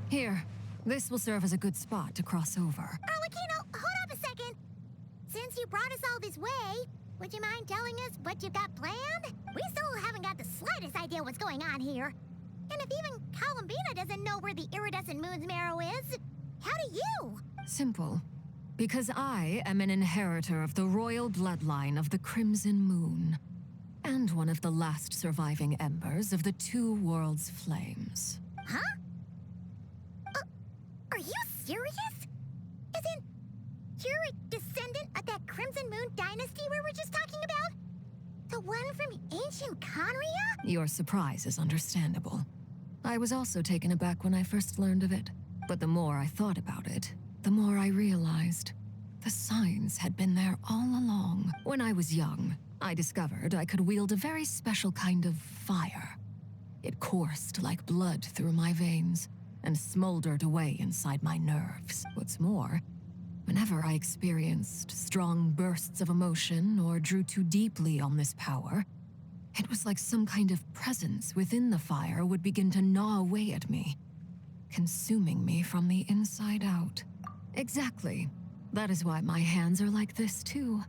Here, this will serve as a good spot to cross over. Arlecchino, hold up a second. Since you brought us all this way, would you mind telling us what you've got planned? We still haven't got the slightest idea what's going on here. And if even Columbina doesn't know where the Iridescent Moon's marrow is, how do you? Simple. Because I am an inheritor of the royal bloodline of the Crimson Moon, and one of the last surviving embers of the Two Worlds' flames. Huh? Are you serious? Isn't you're a descendant of that Crimson Moon dynasty we were just talking about? The one from ancient Conria? Your surprise is understandable. I was also taken aback when I first learned of it. But the more I thought about it, the more I realized the signs had been there all along. When I was young, I discovered I could wield a very special kind of fire. It coursed like blood through my veins and smoldered away inside my nerves. What's more, whenever I experienced strong bursts of emotion or drew too deeply on this power, it was like some kind of presence within the fire would begin to gnaw away at me, consuming me from the inside out. Exactly. That is why my hands are like this too.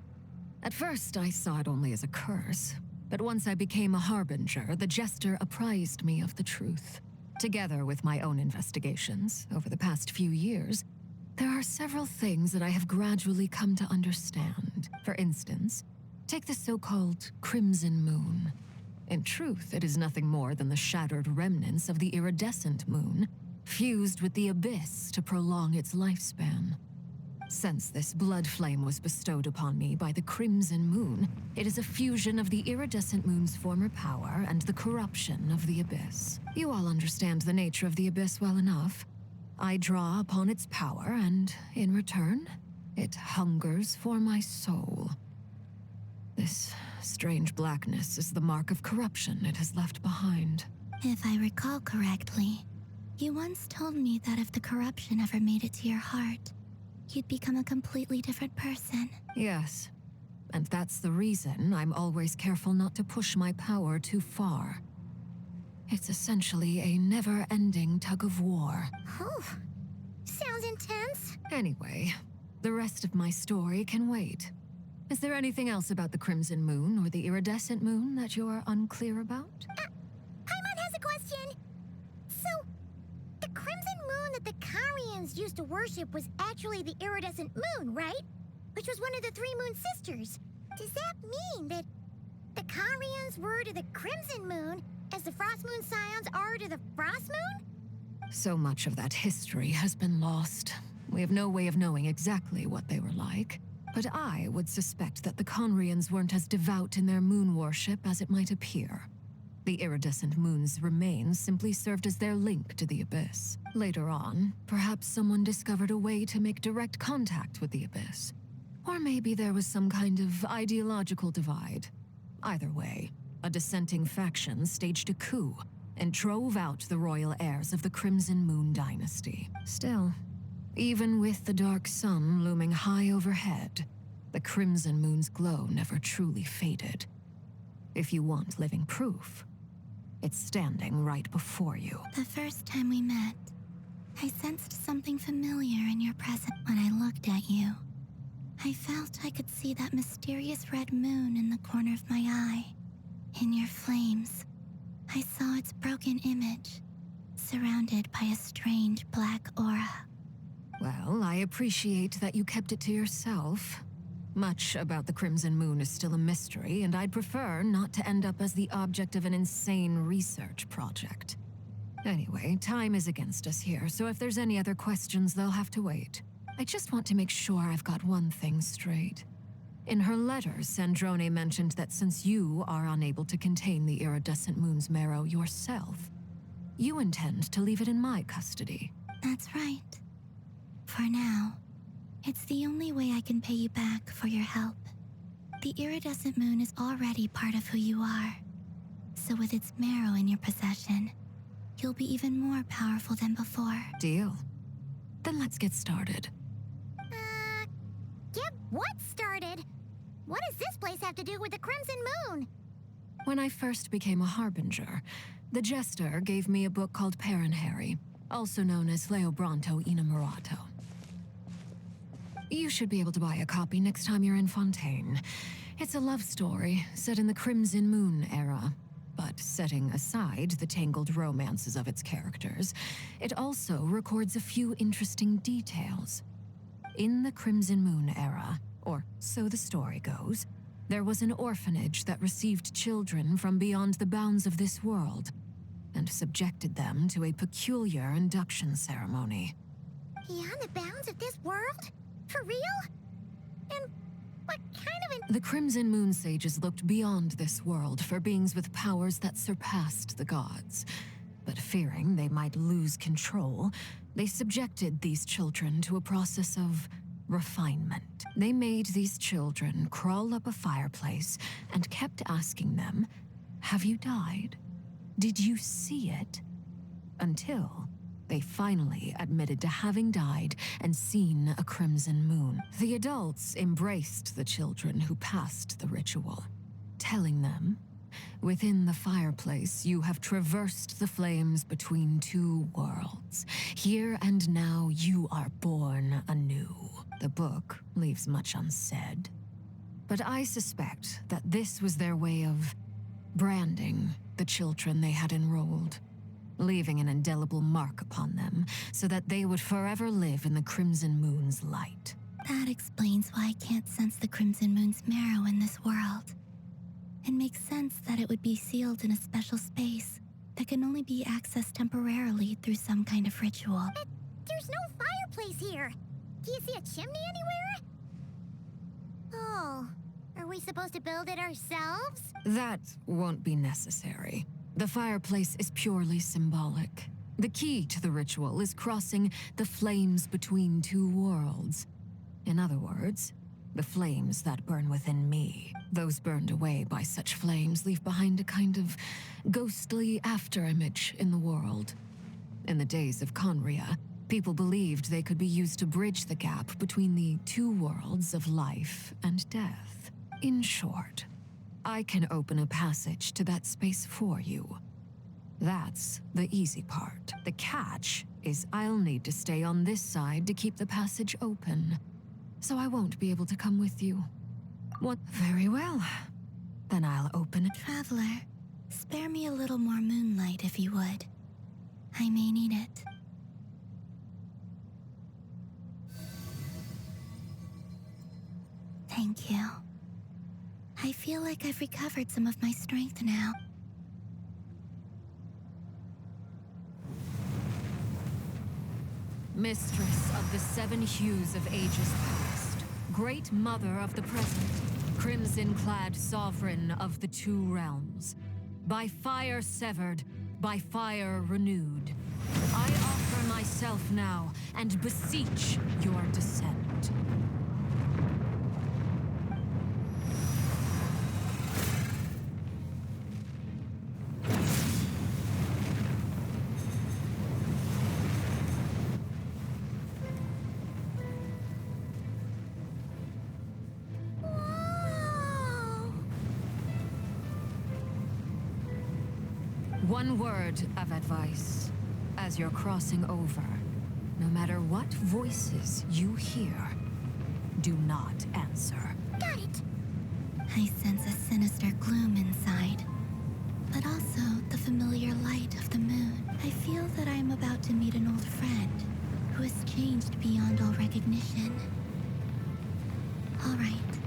At first, I saw it only as a curse, but once I became a harbinger, the jester apprised me of the truth. Together with my own investigations over the past few years, there are several things that I have gradually come to understand. For instance, take the so-called Crimson Moon. In truth, it is nothing more than the shattered remnants of the Iridescent Moon, fused with the Abyss to prolong its lifespan. Since this blood flame was bestowed upon me by the Crimson Moon, it is a fusion of the Iridescent Moon's former power and the corruption of the Abyss. You all understand the nature of the Abyss well enough. I draw upon its power, and in return, it hungers for my soul. This strange blackness is the mark of corruption it has left behind. If I recall correctly, you once told me that if the corruption ever made it to your heart, you'd become a completely different person. Yes, and that's the reason I'm always careful not to push my power too far. It's essentially a never-ending tug-of-war. Oh, sounds intense. Anyway, the rest of my story can wait. Is there anything else about the Crimson Moon or the Iridescent Moon that you're unclear about? Paimon has a question. So, the Crimson Moon that the Carians used to worship was actually the Iridescent Moon, right? Which was one of the three Moon Sisters. Does that mean that the Carians were to the Crimson Moon as the Frost Moon Scions are to the Frost Moon? So much of that history has been lost. We have no way of knowing exactly what they were like. But I would suspect that the Conrians weren't as devout in their moon worship as it might appear. The Iridescent Moon's remains simply served as their link to the Abyss. Later on, perhaps someone discovered a way to make direct contact with the Abyss. Or maybe there was some kind of ideological divide. Either way, a dissenting faction staged a coup and drove out the royal heirs of the Crimson Moon dynasty. Still, even with the dark sun looming high overhead, the Crimson Moon's glow never truly faded. If you want living proof, it's standing right before you. The first time we met, I sensed something familiar in your presence when I looked at you. I felt I could see that mysterious red moon in the corner of my eye. In your flames, I saw its broken image, surrounded by a strange black aura. Well, I appreciate that you kept it to yourself. Much about the Crimson Moon is still a mystery, and I'd prefer not to end up as the object of an insane research project. Anyway, time is against us here, so if there's any other questions, they'll have to wait. I just want to make sure I've got one thing straight. In her letter, Sandrone mentioned that since you are unable to contain the Iridescent Moon's marrow yourself, you intend to leave it in my custody. That's right. For now, it's the only way I can pay you back for your help. The Iridescent Moon is already part of who you are. So with its marrow in your possession, you'll be even more powerful than before. Deal. Then let's get started. Get what started? What does this place have to do with the Crimson Moon? When I first became a harbinger, the Jester gave me a book called Harry. also known as Leobranto Inamorato. You should be able to buy a copy next time you're in Fontaine. It's a love story set in the Crimson Moon era. But setting aside the tangled romances of its characters, it also records a few interesting details. In the Crimson Moon era, or so the story goes, there was an orphanage that received children from beyond the bounds of this world and subjected them to a peculiar induction ceremony. Beyond the bounds of this world? For real? And what kind of The Crimson Moon sages looked beyond this world for beings with powers that surpassed the gods. But fearing they might lose control, they subjected these children to a process of refinement. They made these children crawl up a fireplace and kept asking them, "Have you died? Did you see it?" Until they finally admitted to having died and seen a crimson moon. The adults embraced the children who passed the ritual, telling them, "Within the fireplace, you have traversed the flames between two worlds. Here and now, you are born anew." The book leaves much unsaid, but I suspect that this was their way of branding the children they had enrolled, leaving an indelible mark upon them so that they would forever live in the Crimson Moon's light. That explains why I can't sense the Crimson Moon's marrow in this world. It makes sense that it would be sealed in a special space that can only be accessed temporarily through some kind of ritual. There's no fireplace here. Do you see a chimney anywhere? Oh, are we supposed to build it ourselves? That won't be necessary. The fireplace is purely symbolic. The key to the ritual is crossing the flames between two worlds. In other words, the flames that burn within me. Those burned away by such flames leave behind a kind of ghostly afterimage in the world. In the days of Conria, people believed they could be used to bridge the gap between the two worlds of life and death. In short, I can open a passage to that space for you. That's the easy part. The catch is I'll need to stay on this side to keep the passage open, so I won't be able to come with you. What? Very well. Then I'll open it. Traveler, spare me a little more moonlight if you would. I may need it. Thank you. I feel like I've recovered some of my strength now. Mistress of the seven hues of ages past, great mother of the present, crimson-clad sovereign of the two realms, by fire severed, by fire renewed, I offer myself now and beseech your descent. One word of advice. As you're crossing over, no matter what voices you hear, do not answer. Got it. I sense a sinister gloom inside, but also the familiar light of the moon. I feel that I am about to meet an old friend who has changed beyond all recognition. All right,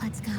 let's go.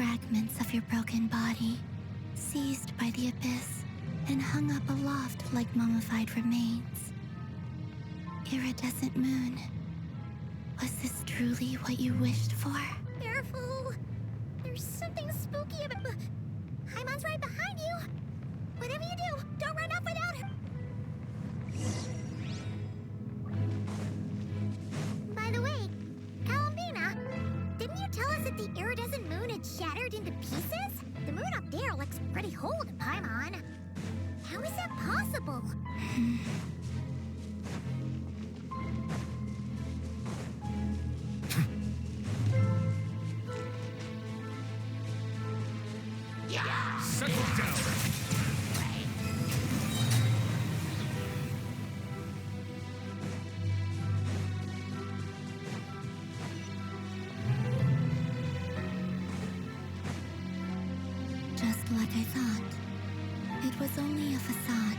fragments of your broken body, seized by the abyss and hung up aloft like mummified remains. Iridescent moon, was this truly what you wished for? Careful! There's something spooky about... Paimon's right behind you! Whatever you do, don't run off without her! By the way, Columbina, didn't you tell us that the iridescent moon had shattered into pieces? The moon up there looks pretty whole to Paimon. How is that possible? Settle down! Just like I thought. It was only a facade.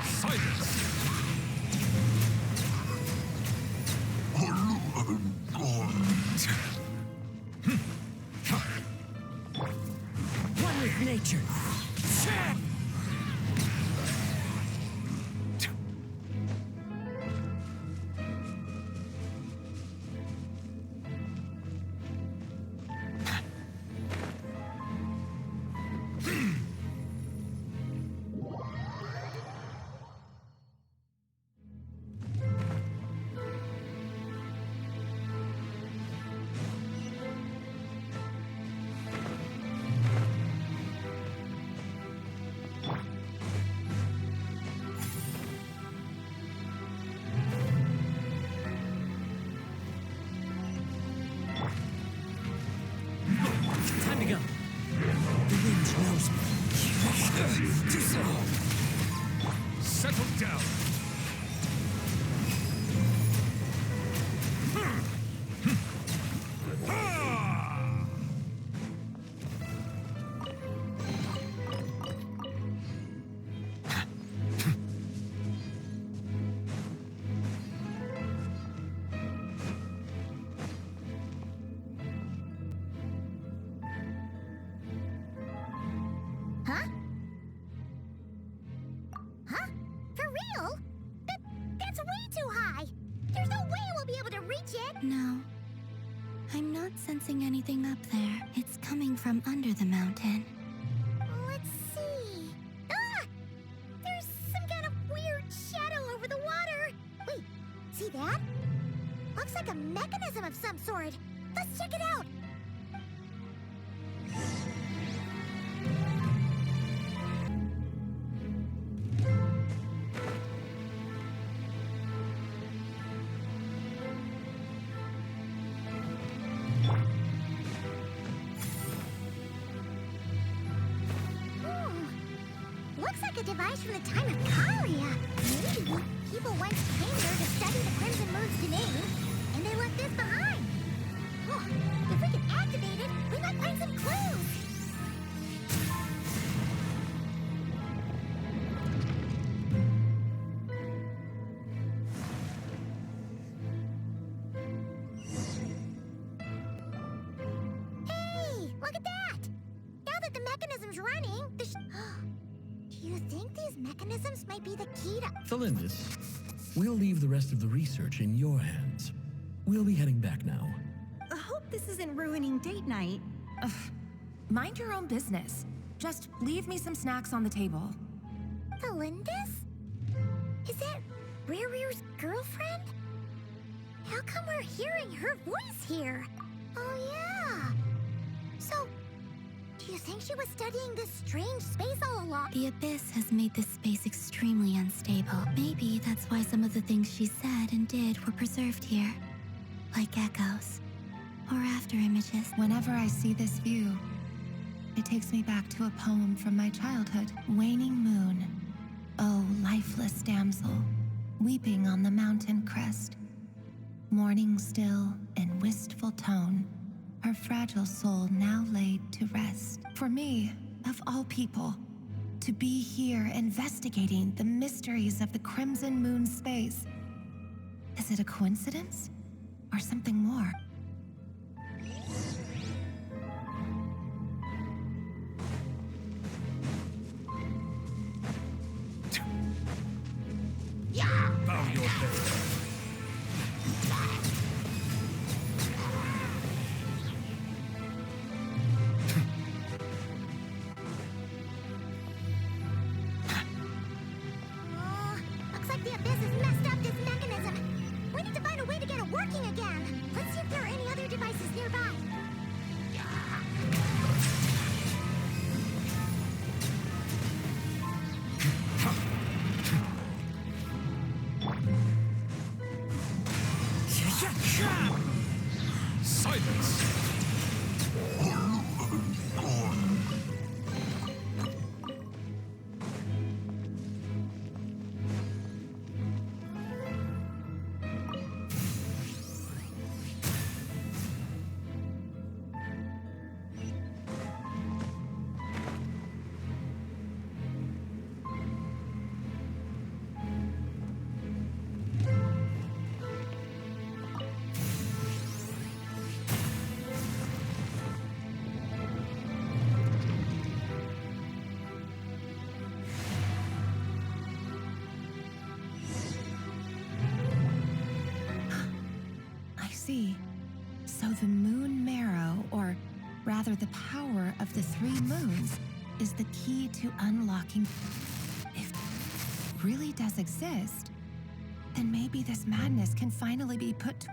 Silence! One with nature. Time to go. The wind knows me. Settle down! Huh? Huh? For real? That's way too high! There's no way we'll be able to reach it! No. I'm not sensing anything up there. It's coming from under the mountain. Let's see... Ah! There's some kind of weird shadow over the water! Wait, see that? Looks like a mechanism of some sort. Let's check it out! Looks like a device from the time of Karia. Maybe people once came here to study the Crimson Moon's domain, and they left this behind. Oh, if we can activate it, we might find some clues. Hey, look at that! Now that the mechanism's running, do you think these mechanisms might be the key to... Felindis, we'll leave the rest of the research in your hands. We'll be heading back now. I hope this isn't ruining date night. Ugh. Mind your own business. Just leave me some snacks on the table. Felindis? Is that Rear's girlfriend? How come we're hearing her voice here? Oh, yeah. So, do you think she was studying this strange space all along? The abyss has made this space extremely unstable. Maybe that's why some of the things she said and did were preserved here. Like echoes. Or after images. Whenever I see this view, it takes me back to a poem from my childhood. Waning moon, oh lifeless damsel, weeping on the mountain crest. Mourning still in wistful tone, her fragile soul now laid to rest. For me, of all people, to be here investigating the mysteries of the Crimson Moon space, Is it a coincidence? Or something more? Bow your head. Looks like the Abyss has messed up this mechanism. We need to find a way to get it working again. Let's see if there are any other devices nearby. Silence! So the moon marrow, or rather the power of the 3 moons, is the key to unlocking. If it really does exist, then maybe this madness can finally be put to.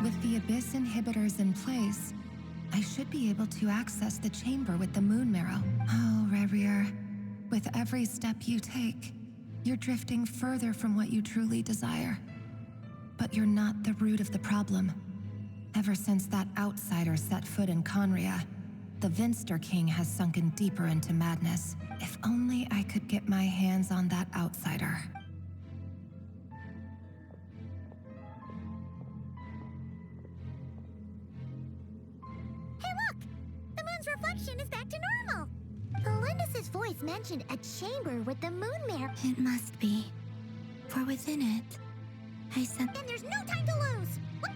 With the Abyss inhibitors in place, I should be able to access the chamber with the moon marrow. Oh, Revier, with every step you take, you're drifting further from what you truly desire. But you're not the root of the problem. Ever since that outsider set foot in Conria, the Vinster King has sunken deeper into madness. If only I could get my hands on that outsider. Reflection is back to normal. Elendis' voice mentioned a chamber with the moon mare. It must be. For within it, I sense. Then there's no time to lose. What?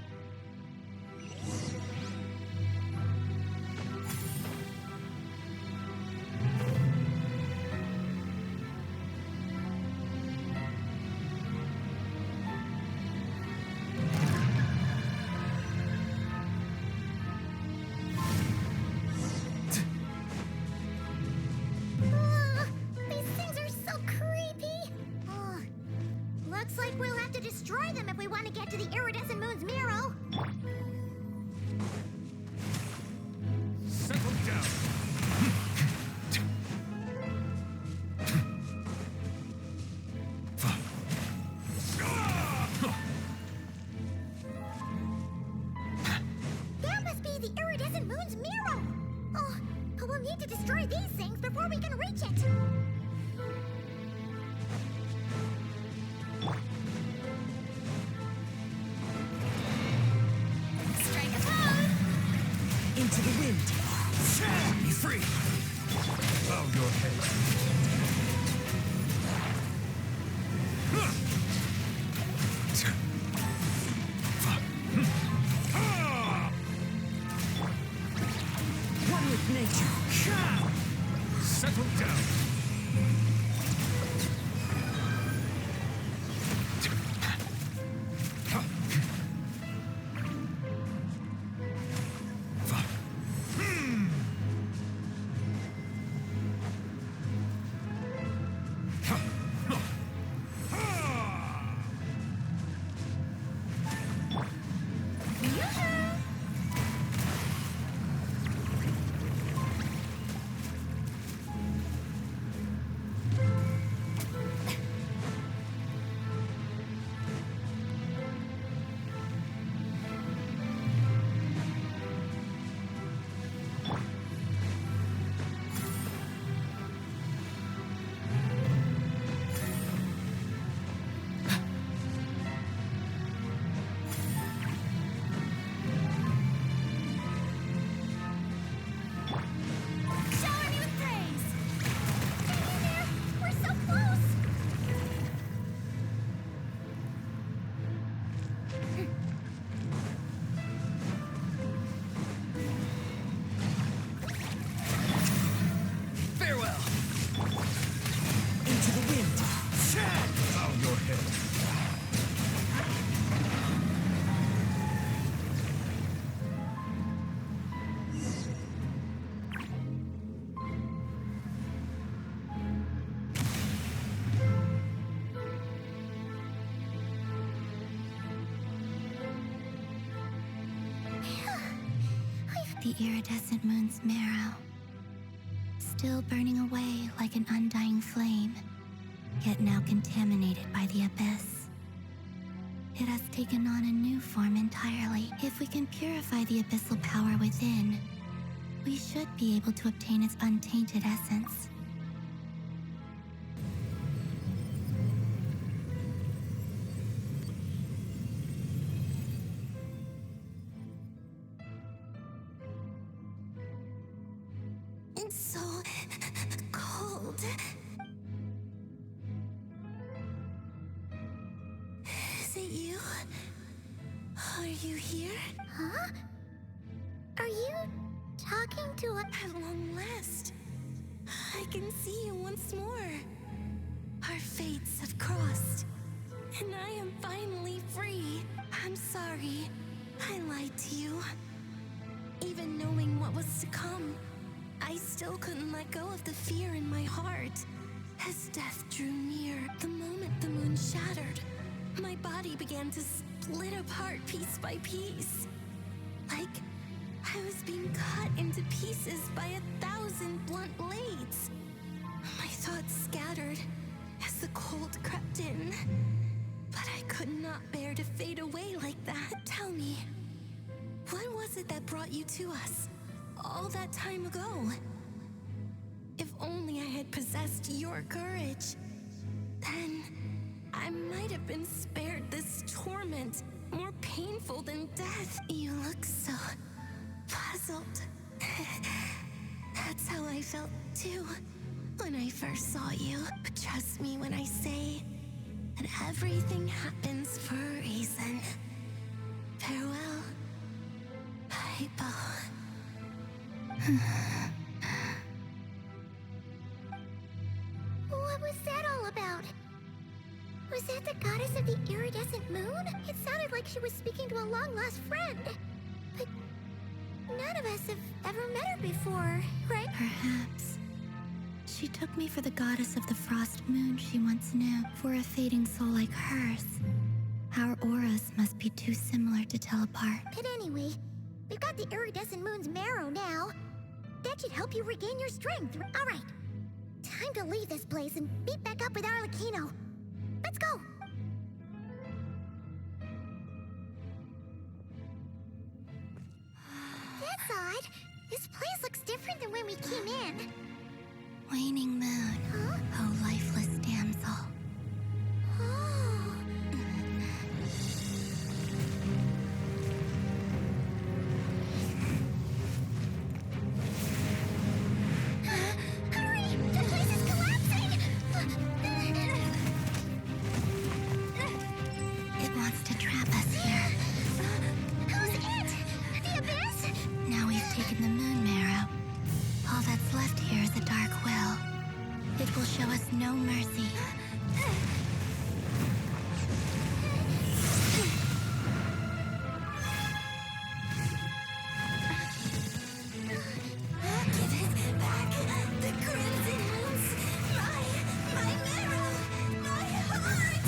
Looks like we'll have to destroy them if we want to get to the Iridescent Moon's marrow. Settle down. That must be the Iridescent Moon's marrow. Oh, we'll need to destroy these things before we can reach it. Into the wind. Be free. Bow your head. One with nature. Settle down. The iridescent moon's marrow, still burning away like an undying flame, yet now contaminated by the abyss. It has taken on a new form entirely. If we can purify the abyssal power within, we should be able to obtain its untainted essence. It's so cold. Is it you? Are you here? Huh? Are you talking to a... At long last, I can see you once more. Our fates have crossed, and I am finally free. I'm sorry, I lied to you. Even knowing what was to come, I still couldn't let go of the fear in my heart. As death drew near, the moment the moon shattered, my body began to split apart piece by piece. Like I was being cut into pieces by 1,000 blunt blades. My thoughts scattered as the cold crept in. But I could not bear to fade away like that. Tell me, what was it that brought you to us all that time ago? If only I had possessed your courage, then I might have been spared this torment, more painful than death. You look so puzzled. That's how I felt too when I first saw you. But trust me when I say that everything happens for a reason. Farewell, Hypo. What was that all about? Was that the goddess of the iridescent moon? It sounded like she was speaking to a long-lost friend. But none of us have ever met her before, right? Perhaps. She took me for the goddess of the frost moon she once knew. For a fading soul like hers, our auras must be too similar to tell apart. But anyway, we've got the iridescent moon's marrow now. That should help you regain your strength. All right, time to leave this place and meet back up with Arlecchino. Let's go. That's odd. This place looks different than when we came in. Waning moon, Huh? oh lifeless damsel. Oh. Hurry! The place is collapsing! It wants to trap us here. Who's it? The abyss? Now we've taken the moon marrow. All that's left here is a dark will. It will show us no mercy. Give it back! The crimson moons! My marrow! My heart!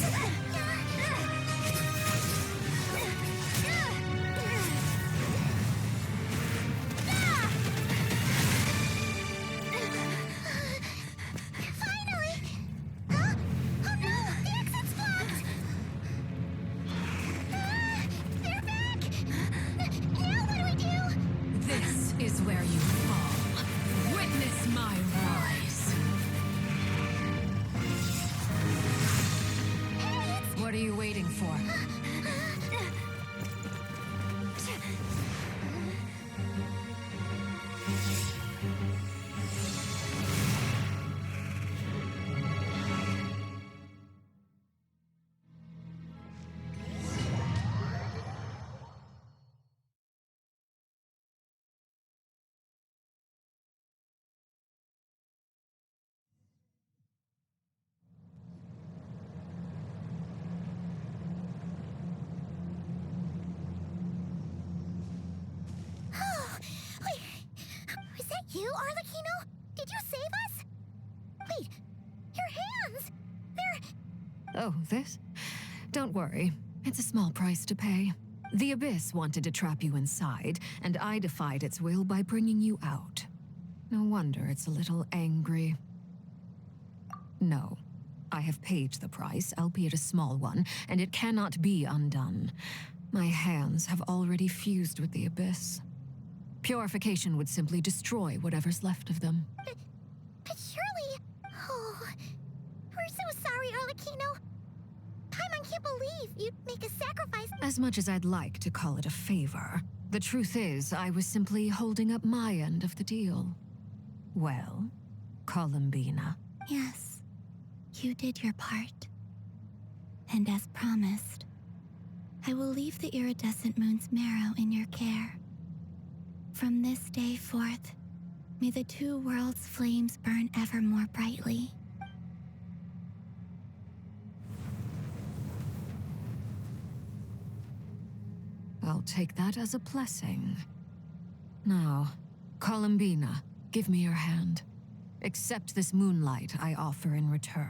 Finally! Huh? Oh no! The exit's blocked! They're back! Now what do we do? This is where you fall. Witness my rise. What are you waiting for? Oh, wait. Was that you, Arlecchino? Did you save us? Wait, your hands! They're... Oh, this? Don't worry. It's a small price to pay. The Abyss wanted to trap you inside, and I defied its will by bringing you out. No wonder it's a little angry. No. I have paid the price, albeit a small one, and it cannot be undone. My hands have already fused with the Abyss. Purification would simply destroy whatever's left of them. But surely... Oh... We're so sorry, Arlecchino. Paimon can't believe you'd make a sacrifice. As much as I'd like to call it a favor, the truth is I was simply holding up my end of the deal. Well, Columbina. Yes, you did your part. And as promised, I will leave the iridescent moon's marrow in your care. From this day forth, may the two worlds' flames burn ever more brightly. I'll take that as a blessing. Now, Columbina, give me your hand. Accept this moonlight I offer in return.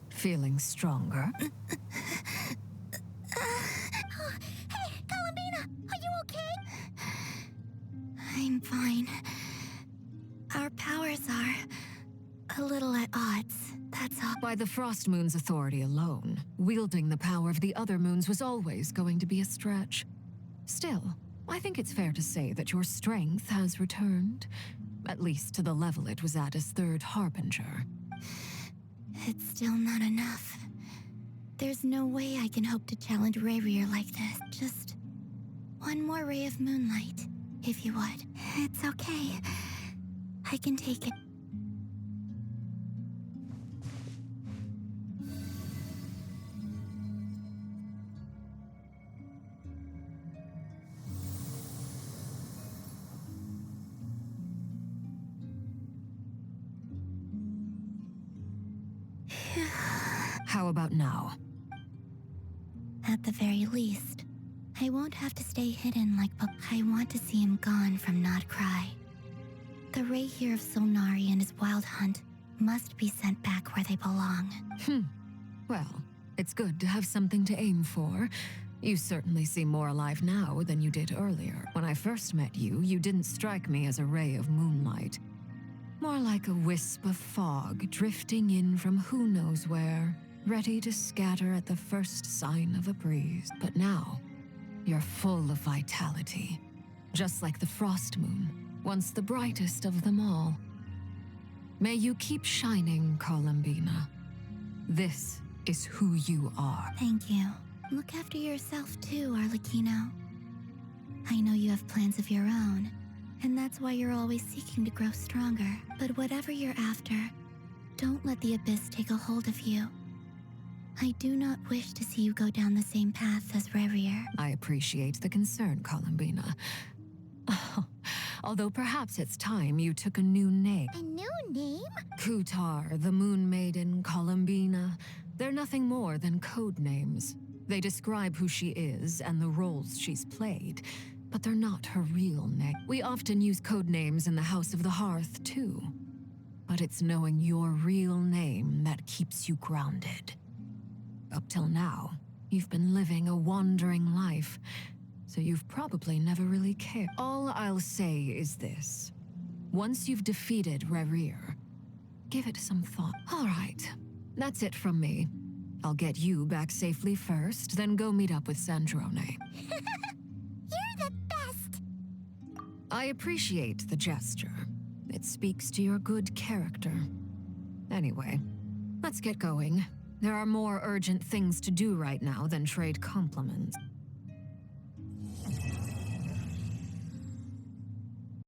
Feeling stronger? Hey, Columbina! Are you okay? I'm fine. Our powers are a little at odds, that's all. By the Frost Moon's authority alone, wielding the power of the other moons was always going to be a stretch. Still, I think it's fair to say that your strength has returned, at least to the level it was at as Third Harbinger. It's still not enough. There's no way I can hope to challenge Rayrier like this. Just one more ray of moonlight, if you would. It's okay. I can take it. How about now? At the very least, I won't have to stay hidden like Papa. I want to see him gone from Not Cry. The ray here of Solnari and his wild hunt must be sent back where they belong. Well, it's good to have something to aim for. You certainly seem more alive now than you did earlier. When I first met you, you didn't strike me as a ray of moonlight. More like a wisp of fog drifting in from who knows where, ready to scatter at the first sign of a breeze. But now, you're full of vitality, just like the Frost Moon, once the brightest of them all. May you keep shining, Columbina. This is who you are. Thank you. Look after yourself too, Arlecchino. I know you have plans of your own, and that's why you're always seeking to grow stronger. But whatever you're after, don't let the Abyss take a hold of you. I do not wish to see you go down the same path as Rayrier. I appreciate the concern, Columbina. Although perhaps it's time you took a new name. A new name? Kutar, the Moon Maiden, Columbina. They're nothing more than code names. They describe who she is and the roles she's played, but they're not her real name. We often use code names in the House of the Hearth, too. But it's knowing your real name that keeps you grounded. Up till now, you've been living a wandering life, so you've probably never really cared. All I'll say is this. Once you've defeated Rayrier, give it some thought. All right, that's it from me. I'll get you back safely first, then go meet up with Sandrone. You're the best! I appreciate the gesture. It speaks to your good character. Anyway, let's get going. There are more urgent things to do right now than trade compliments.